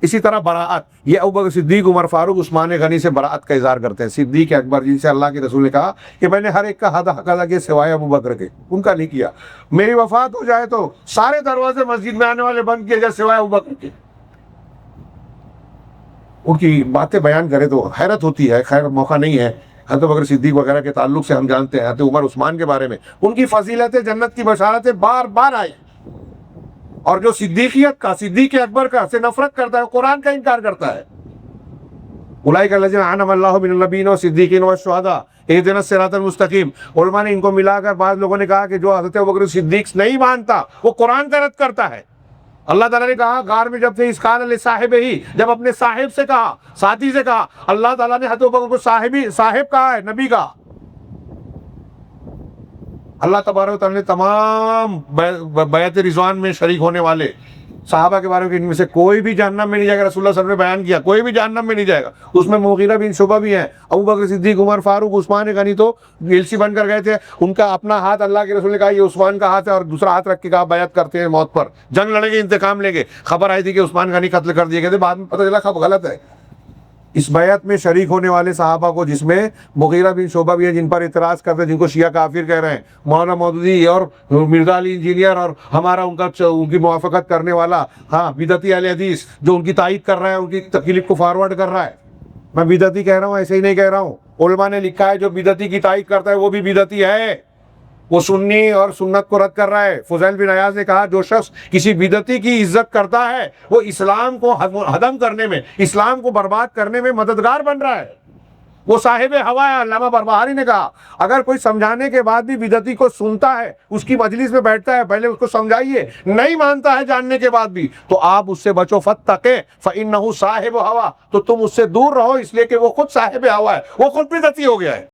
इसी तरह बराअत, ये अबू बकर सिद्दीक, उमर फारूक, उस्मान गनी से बराअत का इजहार करते हैं। सिद्दीक अकबर जिनसे अल्लाह के रसूल ने कहा कि मैंने हर एक का हक अदा किया सिवाय अबू बकर के, उनका नहीं किया। मेरी वफात हो जाए तो सारे दरवाजे मस्जिद में आने वाले बंद किए जाए सिवाय अबू बकर के। उनकी बातें बयान करे तो हैरत होती है। खैर मौका नहीं है, हज़रत बकर सिद्दीक वगैरह के ताल्लुक से हम जानते हैं, हज़रत उमर उस्मान के बारे में उनकी फजीलतें, जन्नत की बशारतें बार बार आई। और जो सिद्दीकियत का, सिद्दीक अकबर का से नफरत करता है, कुरान का इनकार करता है। उलाइका लज़ीना अनअम अल्लाहु मिनन नबिय्यीन व सिद्दीकीन व शुहदा इहदिना सिरातल मुस्तकीम। उलमा ने इनको मिलाकर बाद लोगों ने कहा कि जो हज़रत अबू बकर सिद्दीक नहीं मानता वो कुरान का रद्द करता है। अल्लाह ताला ने कहा गार में जब थे इस कान साहिब ही, जब अपने साहिब से कहा, साथी से कहा, अल्लाह ताला ने हज़रत अबू बकर को साहिब कहा है, नबी का। अल्लाह तबारक व तआला ने तमाम बैत रिज़वान में शरीक होने वाले सहाबा के बारे में इनमें से कोई भी जहन्नम में नहीं जाएगा, रसूलुल्लाह सल्लल्लाहु अलैहि वसल्लम ने बयान किया, कोई भी जहन्नम में नहीं जाएगा। उसमें मुगीरा बिन शुबा भी हैं, अबू बकर सिद्दीक, उमर फारूक, उस्मान गनी तो एलसी बनकर गए थे। उनका अपना हाथ अल्लाह के रसूल ने कहा ये उस्मान का हाथ है, और दूसरा हाथ रख के कहा बैत करते हैं मौत पर, जंग लड़ेंगे, इंतकाम लेंगे। खबर आई थी कि उस्मान गनी कत्ल कर दिए गए थे, बाद में पता चला खबर गलत है। इस बैत में शरीक होने वाले सहाबा को, जिसमें मुगीरा बिन शोबा भी है, जिन पर इतराज़ करते हैं, जिनको शिया काफिर कह रहे हैं, मौलाना मौदूदी और मिर्जा अली इंजीनियर और हमारा उनकी मुवाफ़क़त करने वाला, हाँ, बिदती अहले हदीस जो उनकी तायीद कर रहा है, उनकी तकलीफ को फॉरवर्ड कर रहा है। मैं बिदती कह रहा हूँ, ऐसे ही नहीं कह रहा हूँ। उलमा ने लिखा है जो बिदती की तायीद करता है वो भी बिदती है, वो सुन्नी और सुन्नत को रद्द कर रहा है। फुज़ैल बिन अयाज़ ने कहा जो शख्स किसी बिदती की इज्जत करता है वो इस्लाम को हदम करने में, इस्लाम को बर्बाद करने में मददगार बन रहा है, वो साहिब हवा है। अल्लामा बरबहारी ने कहा अगर कोई समझाने के बाद भी बिदती को सुनता है, उसकी मजलिस में बैठता है, पहले उसको समझाइए, नहीं मानता है जानने के बाद भी, तो आप उससे बचो। फत्तके फ़इन्नहु साहिब हवा, तो तुम उससे दूर रहो, इसलिए कि वो खुद साहिब हवा है, वो खुद बिदती हो गया है।